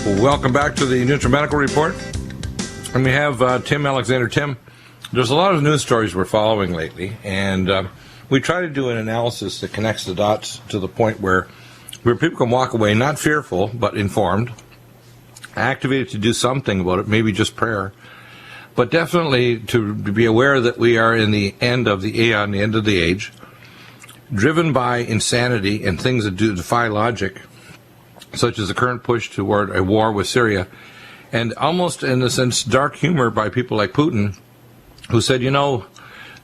Welcome back to the NutriMedical Report. And we have Tim Alexander. Tim, there's a lot of news stories we're following lately, and we try to do an analysis that connects the dots to the point where people can walk away not fearful, but informed, activated to do something about it, maybe just prayer, but definitely to be aware that we are in the end of the aeon, the end of the age, driven by insanity and things that do defy logic, such as the current push toward a war with Syria, and almost, in a sense, dark humor by people like Putin, who said,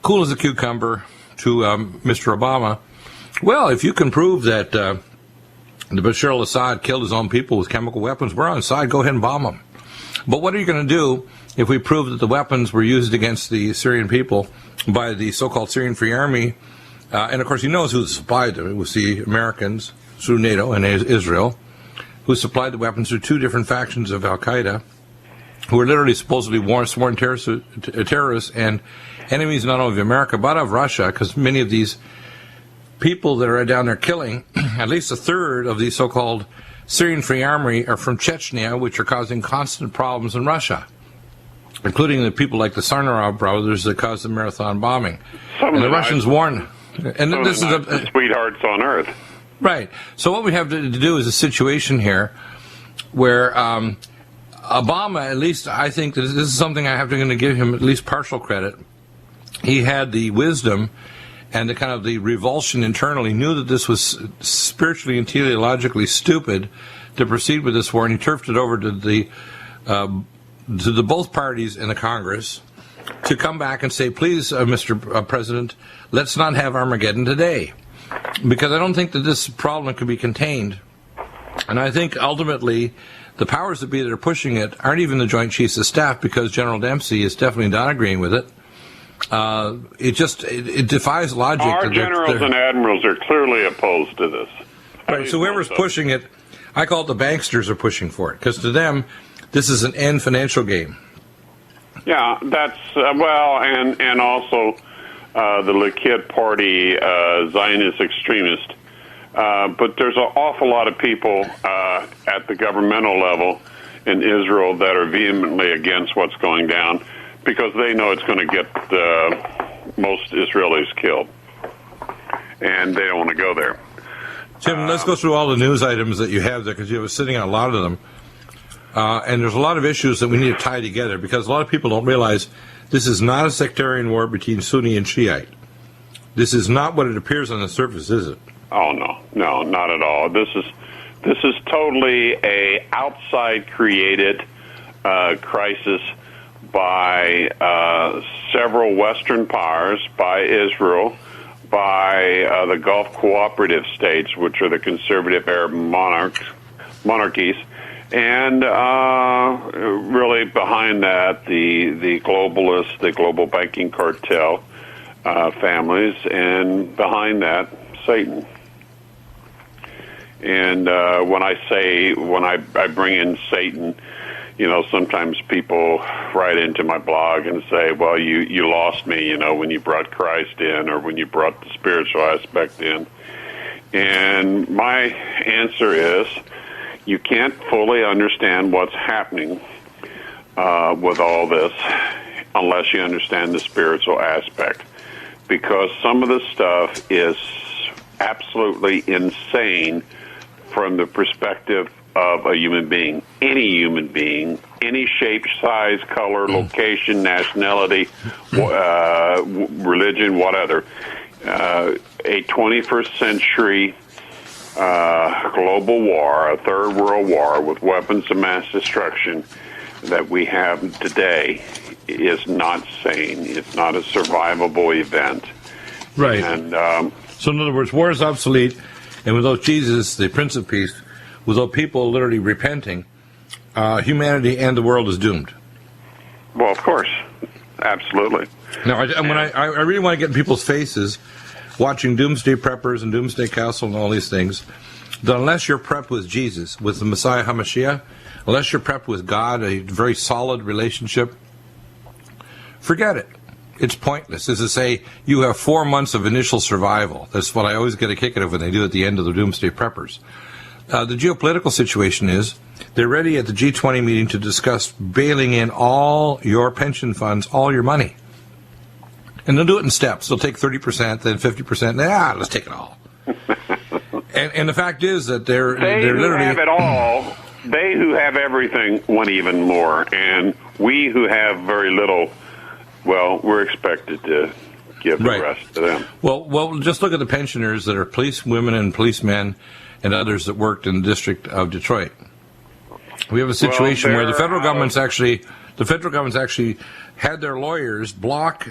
cool as a cucumber to Mr. Obama. Well, if you can prove that the Bashar al-Assad killed his own people with chemical weapons, we're on side, go ahead and bomb them. But what are you going to do if we prove that the weapons were used against the Syrian people by the so-called Syrian Free Army? And, of course, he knows who supplied them. It was the Americans through NATO and Israel, who supplied the weapons to two different factions of al-Qaeda, who are literally supposedly sworn terrorists and enemies not only of America, but of Russia, because many of these people that are down there killing, at least a third of the so-called Syrian Free Army are from Chechnya, which are causing constant problems in Russia, including the people like the Sarnarov brothers that caused the marathon bombing. And the Russians warn. And this is the sweethearts on earth. Right. So what we have to do is a situation here where Obama, at least I think that this is something I have to give him at least partial credit. He had the wisdom and the kind of the revulsion internally, knew that this was spiritually and teleologically stupid to proceed with this war, and he turfed it over to the both parties in the Congress to come back and say, please, Mr. President, let's not have Armageddon today. Because I don't think that this problem could be contained. And I think ultimately the powers that be that are pushing it aren't even the Joint Chiefs of Staff, because General Dempsey is definitely not agreeing with it. It defies logic. Our generals and admirals are clearly opposed to this. Right, so whoever's pushing it, I call it the banksters are pushing for it, because to them, this is an end financial game. Yeah, that's, and also the Likud Party, Zionist extremist. But there's an awful lot of people at the governmental level in Israel that are vehemently against what's going down, because they know it's going to get most Israelis killed, and they don't want to go there. Tim, let's go through all the news items that you have there, because you were sitting on a lot of them. And there's a lot of issues that we need to tie together, because a lot of people don't realize this is not a sectarian war between Sunni and Shiite. This is not what it appears on the surface, is it? Oh, no, not at all. This is totally a outside created crisis by several Western powers, by Israel, by the Gulf cooperative states, which are the conservative Arab monarchies, and really behind that, the globalists, the global banking cartel families, and behind that, Satan. And when I bring in Satan, sometimes people write into my blog and say, well, you lost me, when you brought Christ in, or when you brought the spiritual aspect in. And my answer is, you can't fully understand what's happening with all this unless you understand the spiritual aspect, because some of the stuff is absolutely insane from the perspective of a human being, any shape, size, color, location, nationality, religion, whatever. A 21st century global war, a third world war with weapons of mass destruction that we have today is not sane. It's not a survivable event. Right. And so in other words, war is obsolete, and without Jesus, the Prince of Peace, without people literally repenting, humanity and the world is doomed. Well, of course. Absolutely. Now, I really want to get in people's faces, watching Doomsday Preppers and Doomsday Castle and all these things, that unless you're prepped with Jesus, with the Messiah HaMashiach, unless you're prepped with God, a very solid relationship, forget it. It's pointless. As to say, you have 4 months of initial survival. That's what I always get a kick out of when they do at the end of the Doomsday Preppers. The geopolitical situation is they're ready at the G20 meeting to discuss bailing in all your pension funds, all your money. And they'll do it in steps. They'll take 30%, then 50%. Let's take it all. and the fact is that they're literally have it all. They who have everything want even more, and we who have very little, well, we're expected to give the rest to them. Well, just look at the pensioners that are police women and policemen and others that worked in the District of Detroit. We have a situation where the federal government's actually had their lawyers block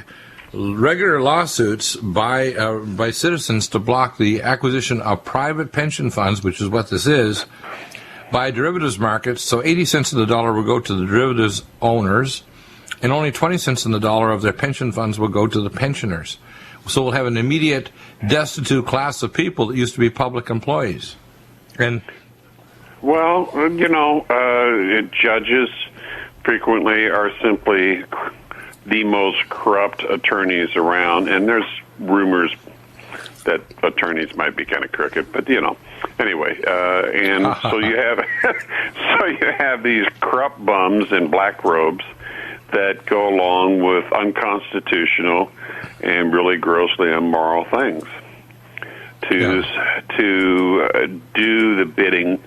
regular lawsuits by citizens to block the acquisition of private pension funds, which is what this is, by derivatives markets. So 80 cents on the dollar will go to the derivatives owners, and only 20 cents on the dollar of their pension funds will go to the pensioners. So we'll have an immediate destitute class of people that used to be public employees. And judges frequently are simply the most corrupt attorneys around, and there's rumors that attorneys might be kind of crooked, but anyway, and so you have these corrupt bums in black robes that go along with unconstitutional and really grossly immoral things to do the bidding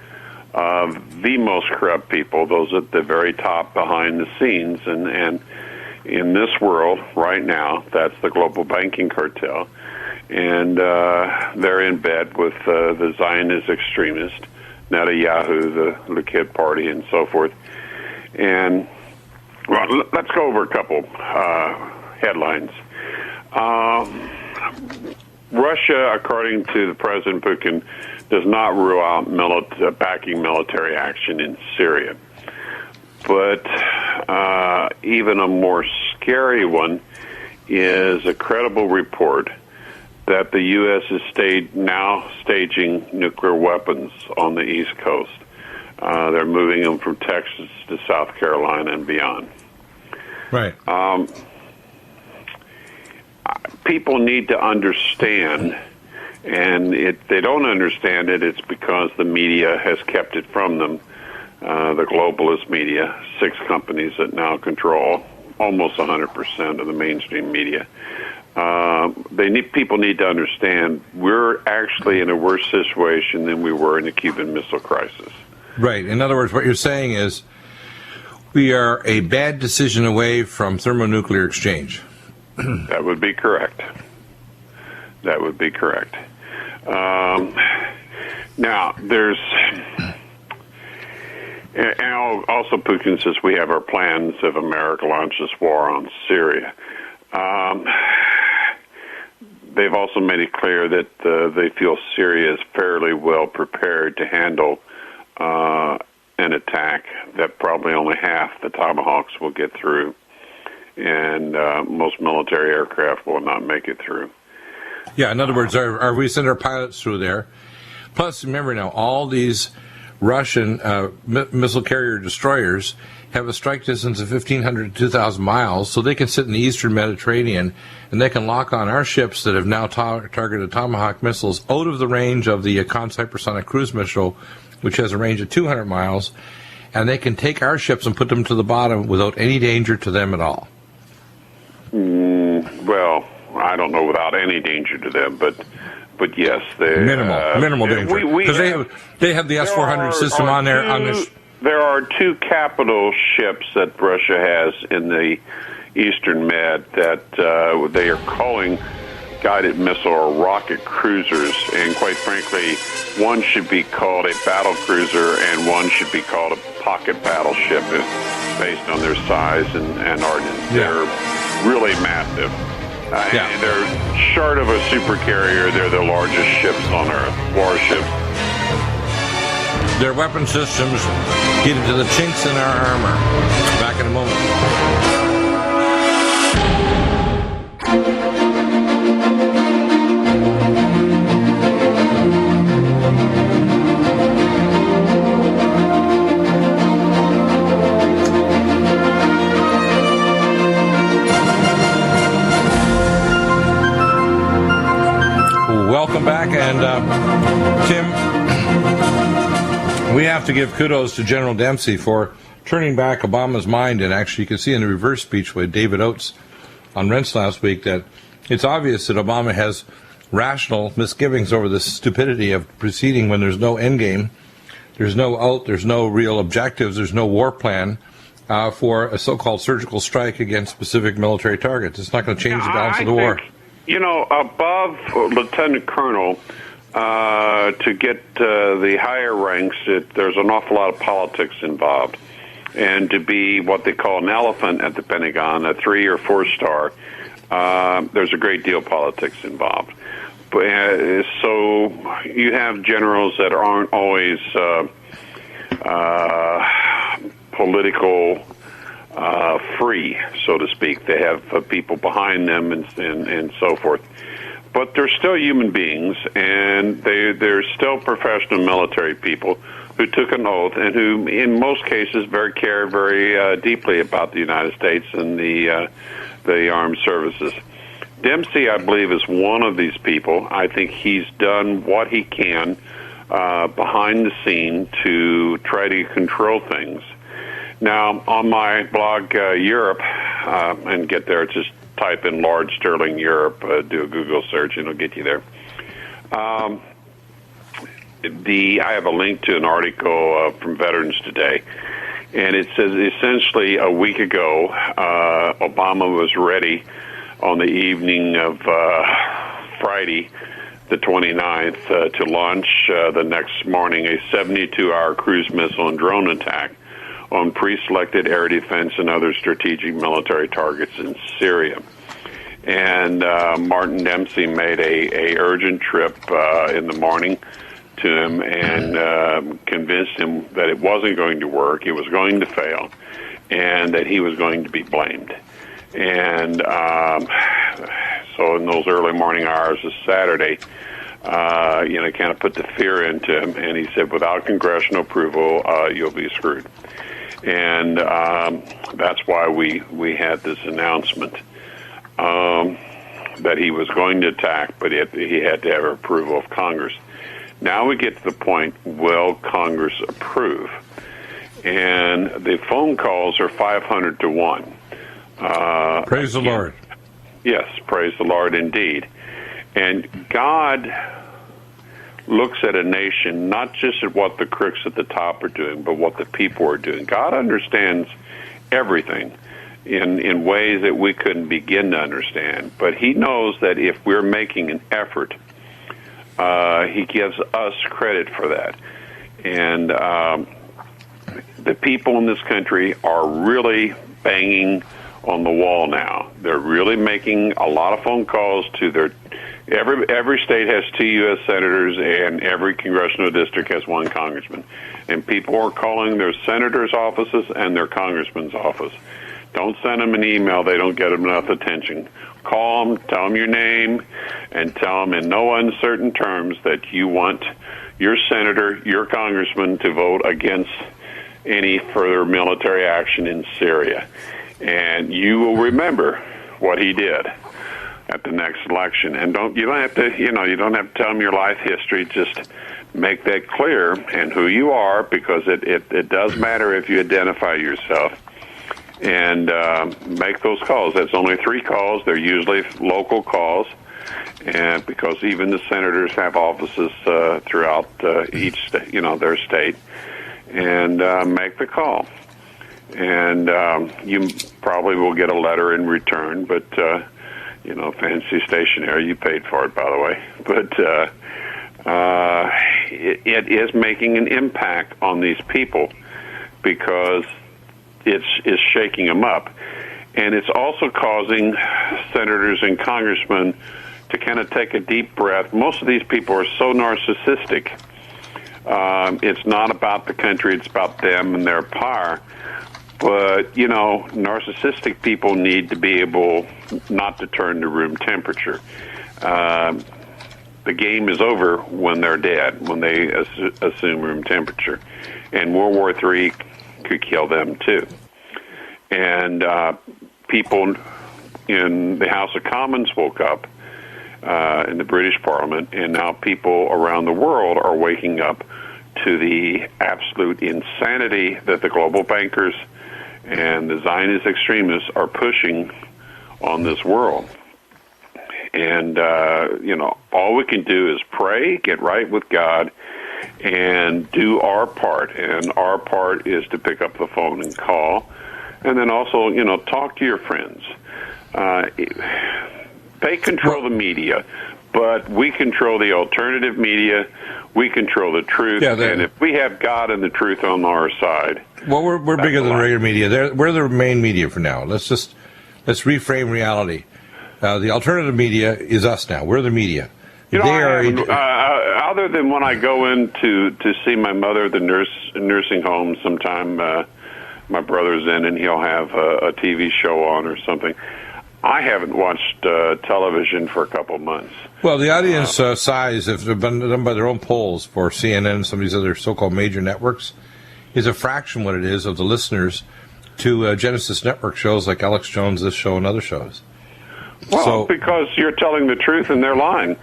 of the most corrupt people, those at the very top behind the scenes, and in this world right now, that's the global banking cartel, and they're in bed with the Zionist extremist, Netanyahu, the Likud Party, and so forth. And let's go over a couple headlines. Russia, according to the President Putin, does not rule out backing military action in Syria. But even a more scary one is a credible report that the U.S. is now staging nuclear weapons on the East Coast. They're moving them from Texas to South Carolina and beyond. Right. People need to understand, and if they don't understand it, it's because the media has kept it from them. The globalist media, 6 companies that now control almost 100% of the mainstream media. People need to understand we're actually in a worse situation than we were in the Cuban Missile Crisis. Right. In other words, what you're saying is we are a bad decision away from thermonuclear exchange. That would be correct. That would be correct. Now, there's... And also, Putin says we have our plans if America launches war on Syria. They've also made it clear that they feel Syria is fairly well prepared to handle an attack that probably only half the Tomahawks will get through, and most military aircraft will not make it through. Yeah, in other words, we send our pilots through there. Plus, remember now, all these Russian missile carrier destroyers have a strike distance of 1,500 to 2,000 miles, so they can sit in the eastern Mediterranean, and they can lock on our ships that have now targeted Tomahawk missiles out of the range of the Khan's hypersonic cruise missile, which has a range of 200 miles, and they can take our ships and put them to the bottom without any danger to them at all. Well, I don't know without any danger to them, but yes, they minimal danger, because they have the S-400 system on there. There are 2 capital ships that Russia has in the Eastern Med that they are calling guided missile or rocket cruisers, and quite frankly, one should be called a battle cruiser and one should be called a pocket battleship based on their size and ordnance. Yeah. They're really massive. And they're short of a supercarrier. They're the largest ships on Earth, warships. Their weapon systems get into the chinks in our armor. Back in a moment. Welcome back, and Tim, have to give kudos to General Dempsey for turning back Obama's mind. And actually, you can see in the reverse speech with David Oates on Rents last week that it's obvious that Obama has rational misgivings over the stupidity of proceeding when there's no end game, there's no real objectives, there's no war plan for a so-called surgical strike against specific military targets. It's not going to change the balance of the war. Above Lieutenant Colonel, to get the higher ranks, there's an awful lot of politics involved. And to be what they call an elephant at the Pentagon, a 3 or 4 star, there's a great deal of politics involved. But, so you have generals that aren't always political free, so to speak. They have people behind them and so forth. But they're still human beings, and they're still professional military people who took an oath and who, in most cases, care very deeply about the United States and the armed services. Dempsey, I believe, is one of these people. I think he's done what he can behind the scene to try to control things. Now, on my blog, Europe, and get there, just type in large sterling Europe, do a Google search, and it'll get you there. I have a link to an article from Veterans Today, and it says essentially a week ago, Obama was ready on the evening of Friday, the 29th, to launch the next morning a 72-hour cruise missile and drone attack on pre-selected air defense and other strategic military targets in Syria. And Martin Dempsey made a urgent trip in the morning to him and convinced him that it wasn't going to work, it was going to fail, and that he was going to be blamed. And so in those early morning hours of Saturday, kind of put the fear into him, and he said, without congressional approval, you'll be screwed. And that's why we had this announcement that he was going to attack, but he had to have approval of Congress. Now we get to the point, will Congress approve? And the phone calls are 500 to 1. Praise the Lord. Yes, praise the Lord indeed. And God looks at a nation not just at what the crooks at the top are doing, but what the people are doing. God understands everything in ways that we couldn't begin to understand. But he knows that if we're making an effort, he gives us credit for that. And the people in this country are really banging on the wall now. They're really making a lot of phone calls to their every state has 2 U.S. senators, and every congressional district has 1 congressman. And people are calling their senators' offices and their congressman's office. Don't send them an email. They don't get enough attention. Call them, tell them your name, and tell them in no uncertain terms that you want your senator, your congressman, to vote against any further military action in Syria. And you will remember what he did at the next election. And you don't have to tell them your life history. Just make that clear and who you are, because it does matter if you identify yourself. And make those calls. That's only 3 calls. They're usually local calls, and because even the senators have offices throughout each state, their state, and make the call. And you probably will get a letter in return, but fancy stationery. You paid for it, by the way. But it is making an impact on these people, because it's shaking them up. And it's also causing senators and congressmen to kind of take a deep breath. Most of these people are so narcissistic. It's not about the country, it's about them and their power. But, narcissistic people need to be able not to turn to room temperature. The game is over when they're dead, when they assume room temperature. And World War III could kill them too. And people in the House of Commons woke up in the British Parliament, and now people around the world are waking up to the absolute insanity that the global bankers and the Zionist extremists are pushing on this world. And, all we can do is pray, get right with God, and do our part. And our part is to pick up the phone and call. And then also, talk to your friends. They control the media, but we control the alternative media. We control the truth. Yeah, and if we have God and the truth on our side... Well, we're bigger than regular media. We're the main media for now. Let's reframe reality. The alternative media is us now. We're the media. Other than when I go in to see my mother at the nursing home sometime, my brother's in and he'll have a TV show on or something. I haven't watched television for a couple months. Well, the audience size, if they've been done by their own polls for CNN and some of these other so-called major networks, is a fraction what it is of the listeners to Genesis Network shows like Alex Jones, this show, and other shows. Well, because you're telling the truth and they're lying.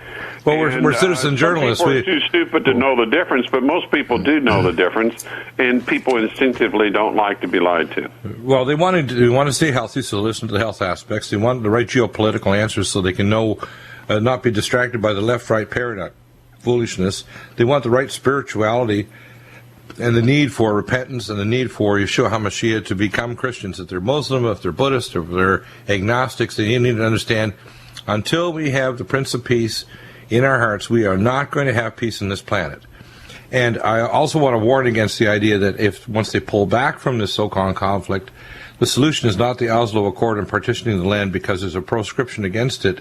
Well, we're citizen journalists. People are too stupid to know the difference, but most people do know the difference, and people instinctively don't like to be lied to. Well, they want to stay healthy, so they listen to the health aspects. They want the right geopolitical answers so they can know, not be distracted by the left-right paradigm foolishness. They want the right spirituality and the need for repentance and the need for Yeshua HaMashiach to become Christians. If they're Muslim, if they're Buddhist, if they're agnostics, they need to understand until we have the Prince of Peace in our hearts, we are not going to have peace on this planet. And I also want to warn against the idea that once they pull back from this so-called conflict, the solution is not the Oslo Accord and partitioning the land, because there's a proscription against it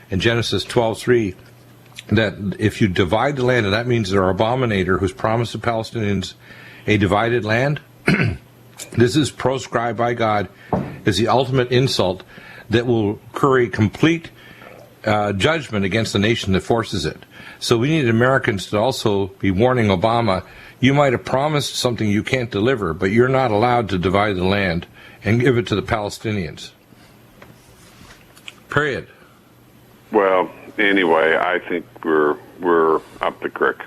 in Genesis 12:3. That if you divide the land, and that means there are abominator who's promised the Palestinians a divided land, this is proscribed by God as the ultimate insult that will curry complete judgment against the nation that forces it. So we need Americans to also be warning Obama, you might have promised something you can't deliver, but you're not allowed to divide the land and give it to the Palestinians. Period. Well, anyway, I think we're up the creek.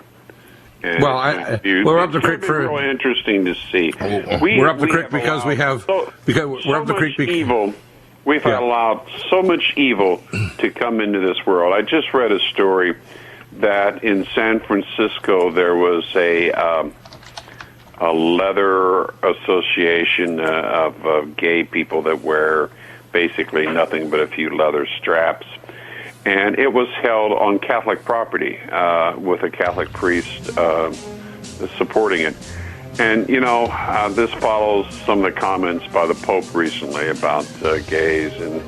And well, we're up the creek for really interesting to see. We're up the creek because we have we're up the creek because evil. We've allowed so much evil to come into this world. I just read a story that in San Francisco there was a leather association of gay people that wear basically nothing but a few leather straps. And it was held on Catholic property with a Catholic priest supporting it. And, this follows some of the comments by the Pope recently about gays. And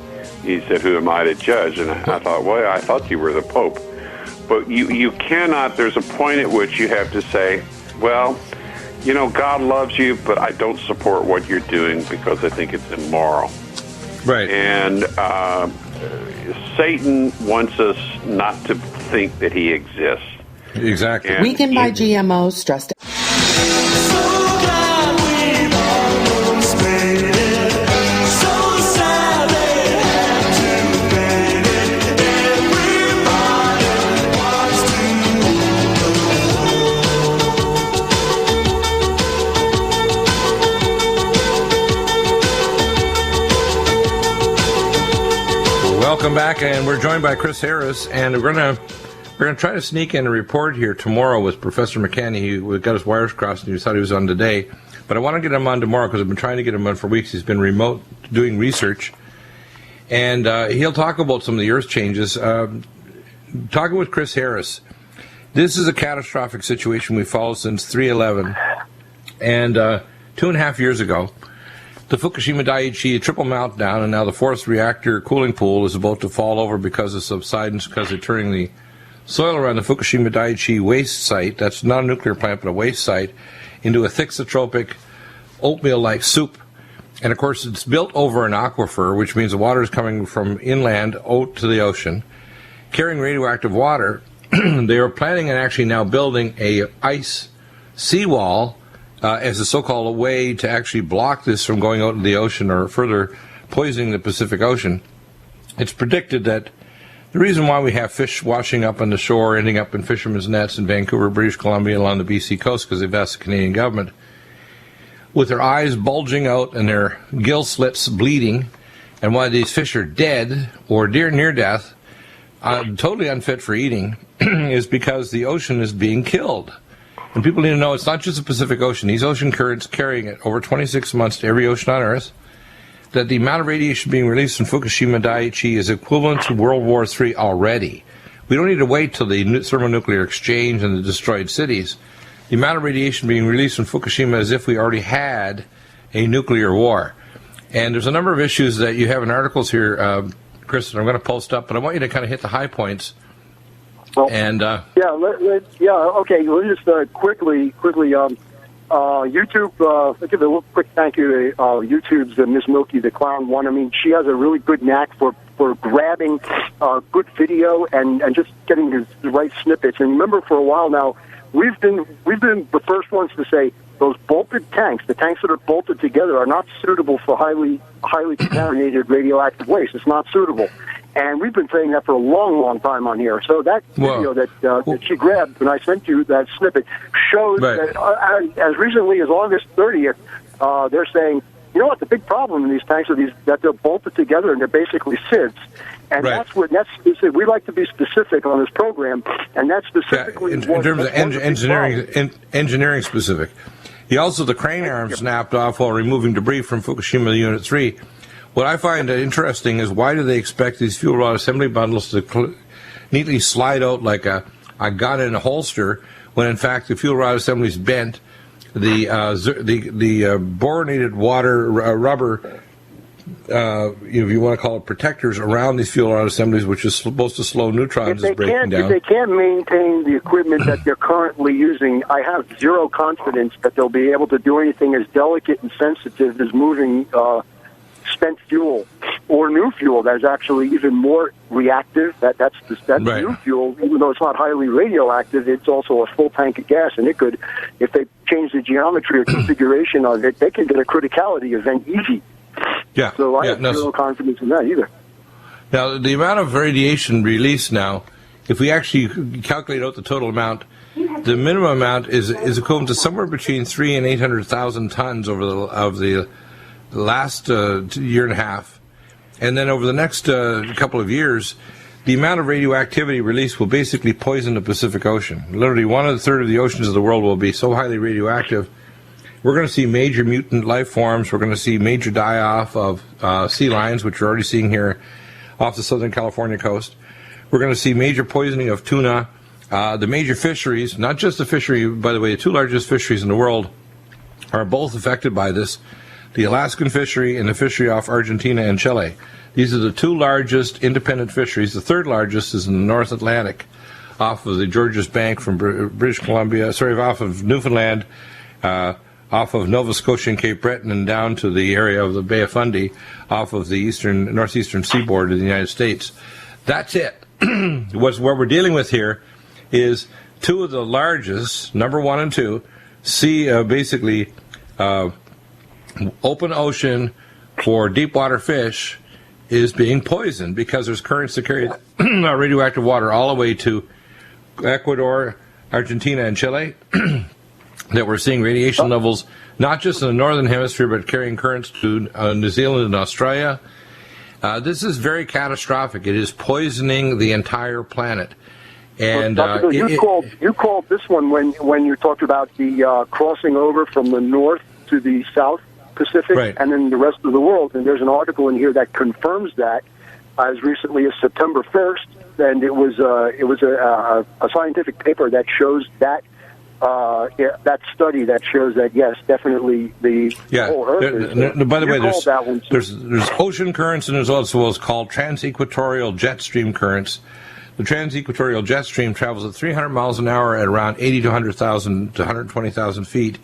he said, who am I to judge? And I thought, well, I thought you were the Pope. But you cannot, there's a point at which you have to say, well, God loves you, but I don't support what you're doing because I think it's immoral. Right. And Satan wants us not to think that he exists. Exactly. And we can buy GMOs, stressed. Welcome back, and we're joined by Chris Harris, and we're gonna try to sneak in a report here tomorrow with Professor McCanny. He got his wires crossed, and he thought he was on today, but I want to get him on tomorrow because I've been trying to get him on for weeks. He's been remote doing research, and he'll talk about some of the Earth changes. Talking with Chris Harris, this is a catastrophic situation we followed since 3/11, and 2.5 years ago. The Fukushima Daiichi triple meltdown, and now the fourth reactor cooling pool is about to fall over because of subsidence, because they're turning the soil around the Fukushima Daiichi waste site, that's not a nuclear plant but a waste site, into a thixotropic oatmeal-like soup. And of course it's built over an aquifer, which means the water is coming from inland out to the ocean, carrying radioactive water. They are planning and actually now building a ice seawall as a so-called way to actually block this from going out into the ocean or further poisoning the Pacific Ocean. It's predicted that the reason why we have fish washing up on the shore, ending up in fishermen's nets in Vancouver, British Columbia, along the BC coast, because they've asked the Canadian government, with their eyes bulging out and their gill slits bleeding, and why these fish are dead or near death, totally unfit for eating, is because the ocean is being killed. And people need to know it's not just the Pacific Ocean. These ocean currents carrying it over 26 months to every ocean on Earth, that the amount of radiation being released from Fukushima Daiichi is equivalent to World War III already. We don't need to wait till the thermonuclear exchange and the destroyed cities. The amount of radiation being released from Fukushima is as if we already had a nuclear war. And there's a number of issues that you have in articles here, Chris, that I'm going to post up, but I want you to kind of hit the high points. Well, and okay. Let's just quickly. YouTube. I'll give a little quick thank you to YouTube's Miss Milky the Clown one. I mean, she has a really good knack for grabbing good video and just getting the right snippets. And remember, for a while now, we've been the first ones to say those bolted tanks, the tanks that are bolted together, are not suitable for highly contaminated radioactive waste. It's not suitable. And we've been saying that for a long, long time on here. So that video that she grabbed, when I sent you that snippet, shows that as recently as August 30th, they're saying, you know what, the big problem in these tanks are that they're bolted together and they're basically SIDS. And that's we like to be specific on this program, and that's specifically in terms of engineering specific. The crane arm snapped off while removing debris from Fukushima Unit 3. What I find interesting is, why do they expect these fuel rod assembly bundles to neatly slide out like a gun in a holster, when in fact the fuel rod assembly is bent? The boronated water rubber, if you want to call it, protectors around these fuel rod assemblies, which is supposed to slow neutrons, is breaking down. If they can't maintain the equipment that they're currently using, I have zero confidence that they'll be able to do anything as delicate and sensitive as moving spent fuel or new fuel that is actually even more reactive. That's new fuel, even though it's not highly radioactive, it's also a full tank of gas, and it could, if they change the geometry or configuration of it, they can get a criticality event easy. Yeah. So I have zero confidence in that either. Now, the amount of radiation released now, if we actually calculate out the total amount, the minimum amount is equivalent to somewhere between 300,000 and 800,000 tons over the last year and a half. And then over the next couple of years, the amount of radioactivity released will basically poison the Pacific Ocean. Literally, 1/3 of the oceans of the world will be so highly radioactive. We're going to see major mutant life forms. We're going to see major die-off of sea lions, which we're already seeing here off the Southern California coast. We're going to see major poisoning of tuna. The major fisheries, not just the fishery, by the way, the two largest fisheries in the world are both affected by this. The Alaskan fishery and the fishery off Argentina and Chile. These are the two largest independent fisheries. The third largest is in the North Atlantic, off of the Georges Bank from British Columbia, off of Newfoundland, off of Nova Scotia and Cape Breton, and down to the area of the Bay of Fundy, off of the northeastern seaboard of the United States. That's it. What we're dealing with here is two of the largest, number 1 and 2, basically open ocean for deep water fish is being poisoned because there's currents that carry radioactive water all the way to Ecuador, Argentina, and Chile. That we're seeing radiation levels not just in the northern hemisphere, but carrying currents to New Zealand and Australia. This is very catastrophic. It is poisoning the entire planet. And you called this one when you talked about the crossing over from the north to the south Pacific, and then the rest of the world. And there's an article in here that confirms that as recently as September 1st, and it was a scientific paper that shows that that study that shows that, yes, definitely the whole Earth is. By the way, there's ocean currents, and there's also what's called transequatorial jet stream currents. The transequatorial jet stream travels at 300 miles an hour at around 80 to 100,000 to 120,000 feet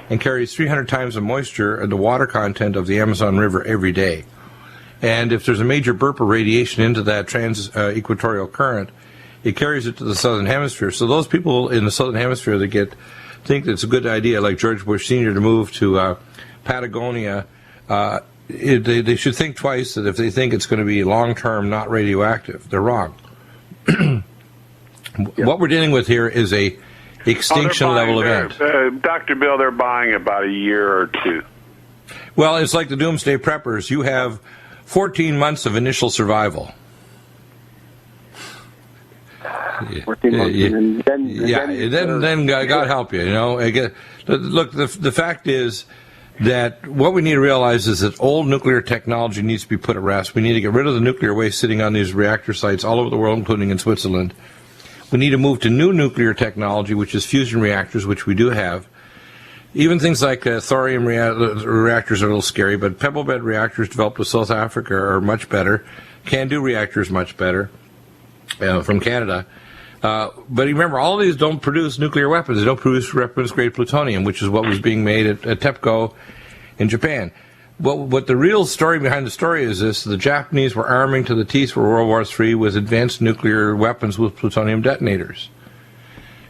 and carries 300 times the moisture and the water content of the Amazon River every day. And if there's a major burp of radiation into that transequatorial current, it carries it to the southern hemisphere. So those people in the southern hemisphere that think it's a good idea, like George Bush Sr., to move to Patagonia, they should think twice that if they think it's going to be long-term, not radioactive. They're wrong. What we're dealing with here is a extinction level event. Dr. Bill, they're buying about a year or two. Well, it's like the doomsday preppers. You have 14 months of initial survival. 14 months, and then God help you. You know, look, the fact is that what we need to realize is that old nuclear technology needs to be put at rest. We need to get rid of the nuclear waste sitting on these reactor sites all over the world, including in Switzerland. We need to move to new nuclear technology, which is fusion reactors, which we do have. Even things like thorium reactors are a little scary, but pebble bed reactors developed with South Africa are much better. CANDU reactors much better from Canada. But remember, all of these don't produce nuclear weapons. They don't produce weapons-grade plutonium, which is what was being made at TEPCO in Japan. What the real story behind the story is this: the Japanese were arming to the teeth for World War III with advanced nuclear weapons with plutonium detonators.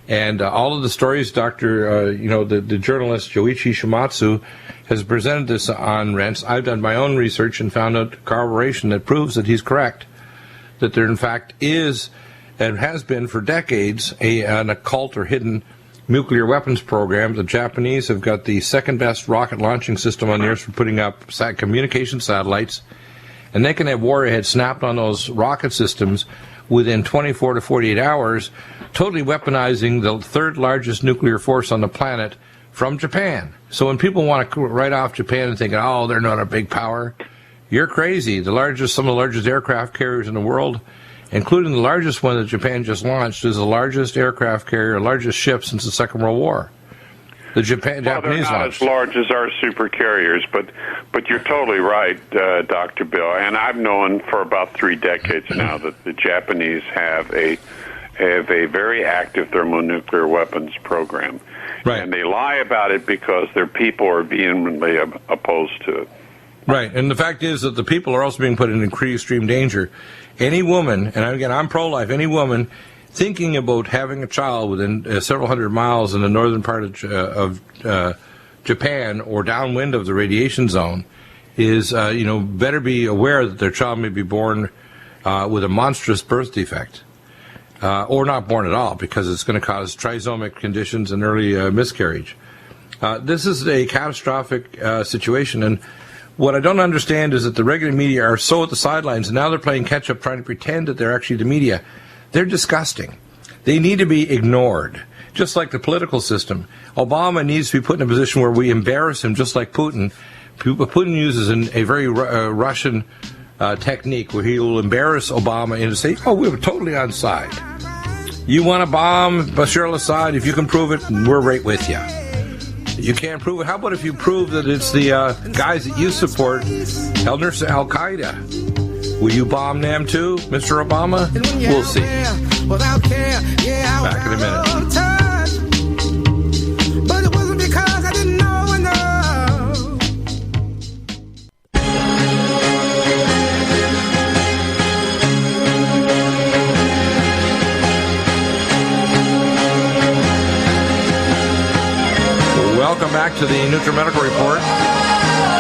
And all of the stories, the journalist Joichi Shimatsu has presented this on Rents. I've done my own research and found out corroboration that proves that he's correct, that there in fact is and has been for decades an occult or hidden nuclear weapons program. The Japanese have got the second best rocket launching system on the Earth for putting up communication satellites, and they can have warheads snapped on those rocket systems within 24 to 48 hours, totally weaponizing the third largest nuclear force on the planet from Japan. So when people want to write off Japan and think, oh, they're not a big power, you're crazy. Some of the largest aircraft carriers in the world, including the largest one that Japan just launched, is the largest aircraft carrier, largest ship since the Second World War. The Japanese they're not launched. as large as our super carriers, but you're totally right, Dr. Bill. And I've known for about 3 decades now that the Japanese have a very active thermonuclear weapons program. Right. And they lie about it because their people are vehemently opposed to it. Right, and the fact is that the people are also being put in extreme danger. Any woman, and again, I'm pro-life, any woman thinking about having a child within several hundred miles in the northern part of Japan or downwind of the radiation zone is, better be aware that their child may be born with a monstrous birth defect. Or not born at all, because it's going to cause trisomic conditions and early miscarriage. This is a catastrophic situation, and what I don't understand is that the regular media are so at the sidelines, and now they're playing catch-up, trying to pretend that they're actually the media. They're disgusting. They need to be ignored, just like the political system. Obama needs to be put in a position where we embarrass him, just like Putin. Putin uses a very Russian technique where he will embarrass Obama and say, oh, we were totally on side. You want to bomb Bashar al-Assad? If you can prove it, we're right with you. You can't prove it. How about if you prove that it's the guys that you support, Elders of Al-Qaeda? Will you bomb them too, Mr. Obama? We'll see. Back in a minute. Welcome back to the NutriMedical Report.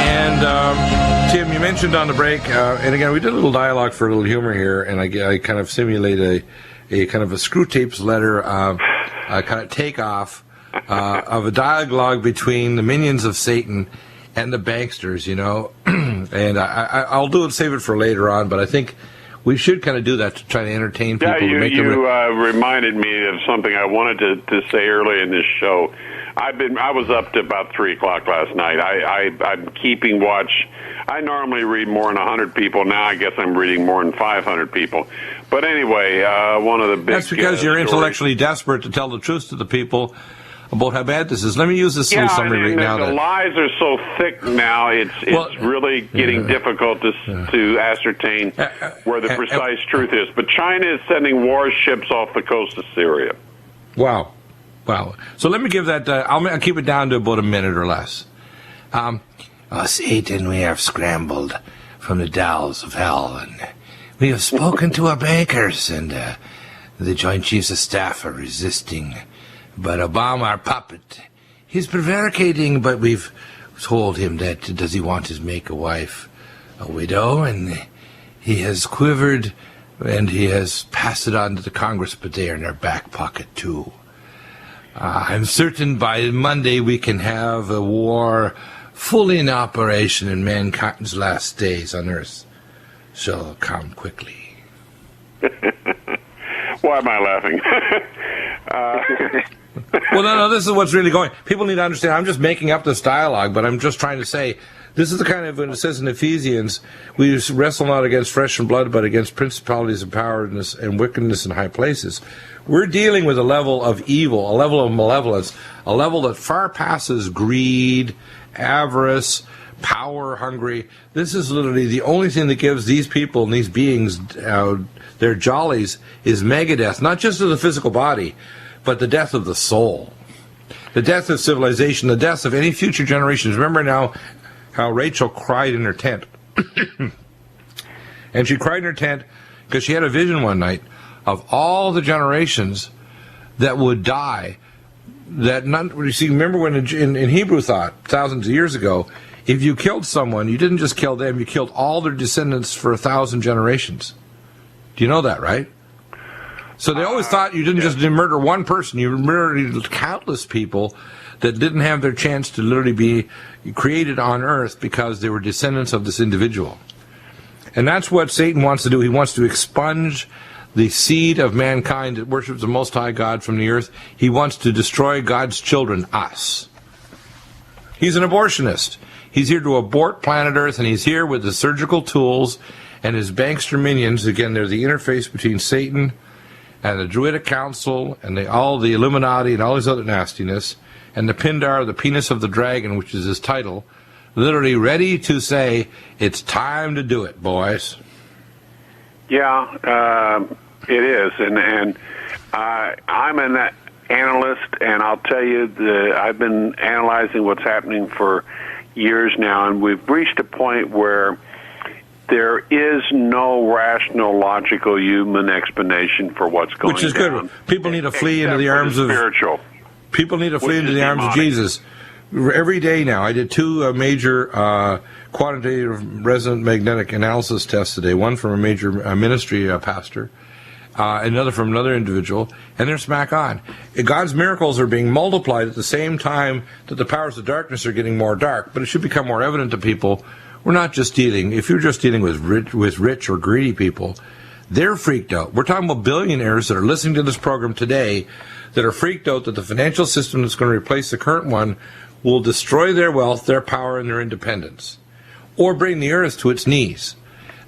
And Tim, you mentioned on the break, and again, we did a little dialogue for a little humor here, and I kind of simulate a kind of a screw tapes letter, a kind of takeoff of a dialogue between the minions of Satan and the banksters, and I'll do it, save it for later on, but I think we should kind of do that to try to entertain people. Yeah, you reminded me of something I wanted to say early in this show. I was up to about 3 o'clock last night. I'm keeping watch. I normally read more than 100 people. Now I guess I'm reading more than 500 people. But anyway, one of the big... That's because you're intellectually desperate to tell the truth to the people about how bad this is. Let me use this little summary right now. The lies are so thick now, it's really getting difficult to ascertain where the precise truth is. But China is sending warships off the coast of Syria. Wow. So let me give that, I'll keep it down to about a minute or less. Satan, we have scrambled from the dowels of hell, and we have spoken to our bankers, and the Joint Chiefs of Staff are resisting. But Obama, our puppet, he's prevaricating, but we've told him that does he want to make a wife a widow, and he has quivered And he has passed it on to the Congress, but they are in their back pocket, too. I'm certain by Monday we can have a war fully in operation in mankind's last days on Earth. Shall come quickly. Why am I laughing? Well, no, this is what's really going. People need to understand. I'm just making up this dialogue, but I'm just trying to say this is the kind of, when it says in Ephesians, we wrestle not against flesh and blood, but against principalities and powers and wickedness in high places. We're dealing with a level of evil, a level of malevolence, a level that far passes greed, avarice, power hungry. This is literally the only thing that gives these people and these beings their jollies is megadeath, not just of the physical body, but the death of the soul, the death of civilization, the death of any future generations. Remember now how Rachel cried in her tent. And she cried in her tent because she had a vision one night of all the generations that would die. That none, you see, remember when in Hebrew thought, thousands of years ago, if you killed someone, you didn't just kill them, you killed all their descendants for 1,000 generations. Do you know that, right? So they always thought you didn't just murder one person, you murdered countless people that didn't have their chance to literally be created on earth because they were descendants of this individual. And that's what Satan wants to do. He wants to expunge the seed of mankind that worships the Most High God from the earth. He wants to destroy God's children, us. He's an abortionist. He's here to abort planet Earth, and he's here with the surgical tools and his bankster minions. Again, they're the interface between Satan and the Druidic Council and all the Illuminati and all this other nastiness, and the Pindar, the penis of the dragon, which is his title, literally ready to say, it's time to do it, boys. Yeah, it is, and I'm an analyst, and I'll tell you, I've been analyzing what's happening for years now, and we've reached a point where there is no rational, logical human explanation for what's going on. Which is good. People need to flee into the arms of spiritual. People need to flee into the arms of Jesus. Every day now, I did two major quantitative resonant magnetic analysis tests today. One from a major ministry pastor, another from another individual, and they're smack on. God's miracles are being multiplied at the same time that the powers of darkness are getting more dark. But it should become more evident to people. We're not just dealing, if you're just dealing with rich or greedy people, they're freaked out. We're talking about billionaires that are listening to this program today that are freaked out that the financial system that's going to replace the current one will destroy their wealth, their power, and their independence, or bring the earth to its knees.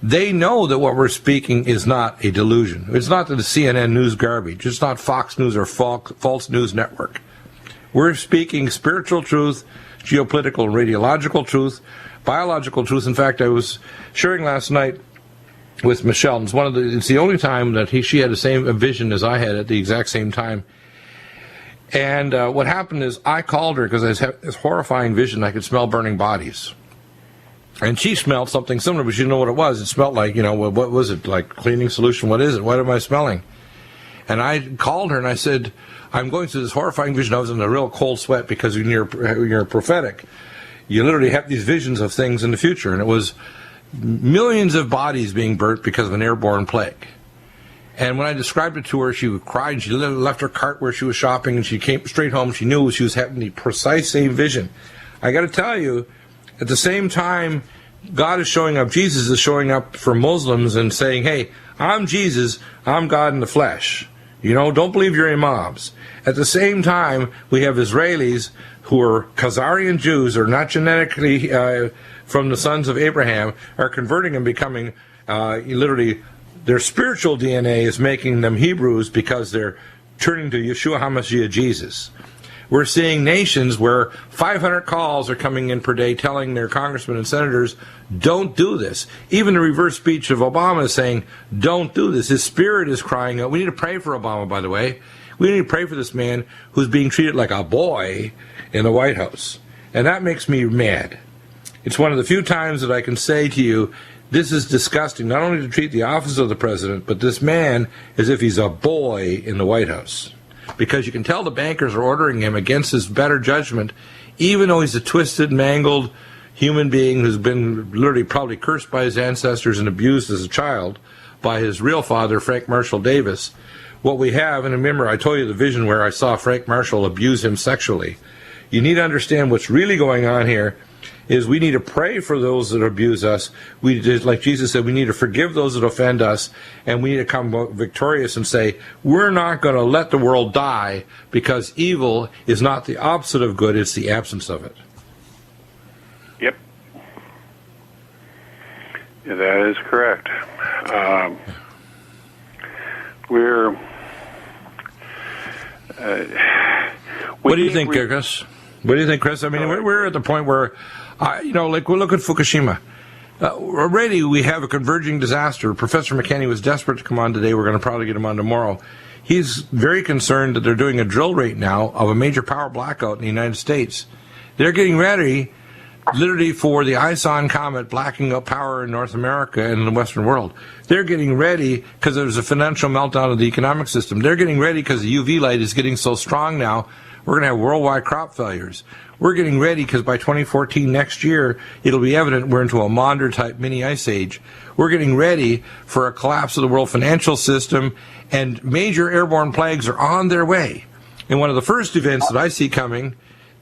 They know that what we're speaking is not a delusion. It's not the CNN news garbage. It's not Fox News or false news network. We're speaking spiritual truth, geopolitical and radiological truth, biological truth. In fact, I was sharing last night with Michelle. It's the only time that she had the same vision as I had at the exact same time. And what happened is I called her because I had this horrifying vision. I could smell burning bodies. And she smelled something similar, but she didn't know what it was. It smelled like, what was it, like cleaning solution? What is it? What am I smelling? And I called her and I said, I'm going through this horrifying vision. I was in a real cold sweat because when you're prophetic, you literally have these visions of things in the future. And it was millions of bodies being burnt because of an airborne plague. And when I described it to her, she cried. She left her cart where she was shopping, and she came straight home. She knew she was having the precise same vision. I got to tell you, at the same time, God is showing up. Jesus is showing up for Muslims and saying, hey, I'm Jesus. I'm God in the flesh. Don't believe your imams. At the same time, we have Israelis who are Khazarian Jews, or not genetically from the sons of Abraham, are converting and becoming literally, their spiritual DNA is making them Hebrews because they're turning to Yeshua HaMashiach, Jesus. We're seeing nations where 500 calls are coming in per day telling their congressmen and senators, don't do this. Even the reverse speech of Obama is saying, don't do this. His spirit is crying out. We need to pray for Obama, by the way. We need to pray for this man who's being treated like a boy in the White House. And that makes me mad. It's one of the few times that I can say to you, this is disgusting, not only to treat the office of the president, but this man as if he's a boy in the White House. Because you can tell the bankers are ordering him against his better judgment, even though he's a twisted, mangled human being who's been literally probably cursed by his ancestors and abused as a child by his real father, Frank Marshall Davis. What we have, and remember, I told you the vision where I saw Frank Marshall abuse him sexually. You need to understand what's really going on here is we need to pray for those that abuse us. We just, like Jesus said, we need to forgive those that offend us, and we need to come victorious and say, we're not going to let the world die, because evil is not the opposite of good, it's the absence of it. Yep. Yeah, that is correct. What do you think, Chris? What do you think, Chris? I mean, we're at the point where, like we look at Fukushima. Already we have a converging disaster. Professor McKenney was desperate to come on today. We're going to probably get him on tomorrow. He's very concerned that they're doing a drill right now of a major power blackout in the United States. They're getting ready, literally, for the Ison comet blacking out power in North America and in the Western world. They're getting ready because there's a financial meltdown of the economic system. They're getting ready because the UV light is getting so strong now, we're going to have worldwide crop failures. We're getting ready because by 2014, next year, it'll be evident we're into a Maunder-type mini ice age. We're getting ready for a collapse of the world financial system, and major airborne plagues are on their way. And one of the first events that I see coming,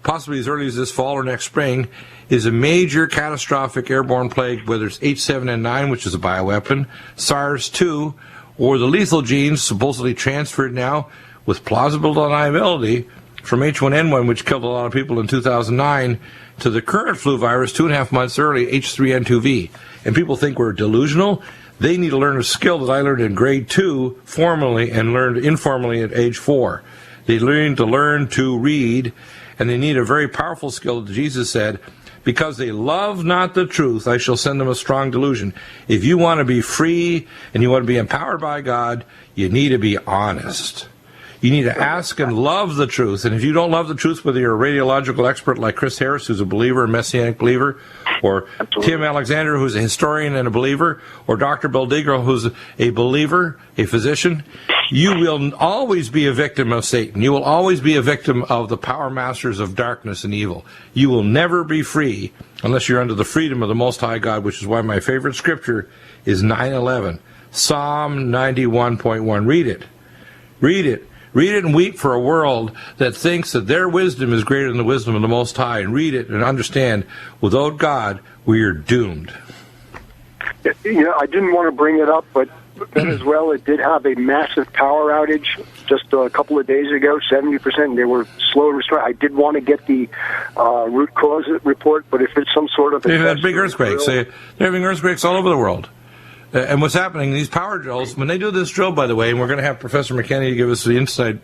possibly as early as this fall or next spring, is a major catastrophic airborne plague, whether it's H7N9, which is a bioweapon, SARS-2, or the lethal genes supposedly transferred now with plausible deniability from H1N1, which killed a lot of people in 2009, to the current flu virus 2.5 months early, H3N2V. And people think we're delusional. They need to learn a skill that I learned in grade 2 formally and learned informally at age 4. They need to learn to read, and they need a very powerful skill that Jesus said, because they love not the truth, I shall send them a strong delusion. If you want to be free and you want to be empowered by God, you need to be honest. You need to ask and love the truth. And if you don't love the truth, whether you're a radiological expert like Chris Harris, who's a believer, a messianic believer, or Tim Alexander, who's a historian and a believer, or Dr. Bill Deagle, who's a believer, a physician, you will always be a victim of Satan. You will always be a victim of the power masters of darkness and evil. You will never be free unless you're under the freedom of the Most High God, which is why my favorite scripture is 9:11. Psalm 91.1. Read it. Read it. Read it and weep for a world that thinks that their wisdom is greater than the wisdom of the Most High. And read it and understand, without God, we are doomed. Yeah, I didn't want to bring it up, but Venezuela did have a massive power outage just a couple of days ago, 70%. They were slow to restore. I did want to get the root cause report, but if it's some sort of... They've had big earthquakes. They're having earthquakes all over the world. And what's happening, these power drills, when they do this drill, by the way, and we're going to have Professor McKenney give us the inside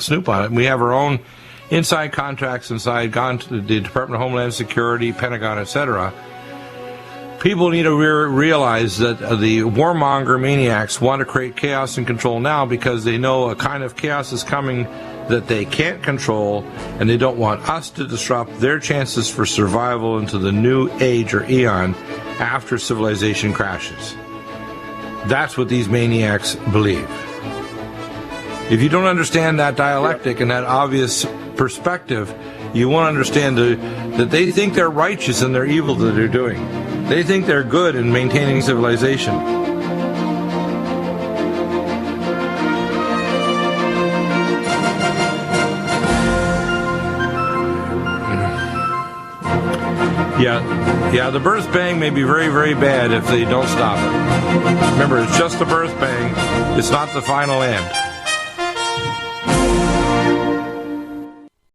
snoop on it, and we have our own inside contracts gone to the Department of Homeland Security, Pentagon, etc. People need to realize that the warmonger maniacs want to create chaos and control now because they know a kind of chaos is coming that they can't control, and they don't want us to disrupt their chances for survival into the new age or eon after civilization crashes. That's what these maniacs believe. If you don't understand that dialectic and that obvious perspective, you won't understand that they think they're righteous in their evil that they're doing. They think they're good in maintaining civilization. Yeah, the birth bang may be very, very bad if they don't stop it. Remember, it's just the birth bang. It's not the final end.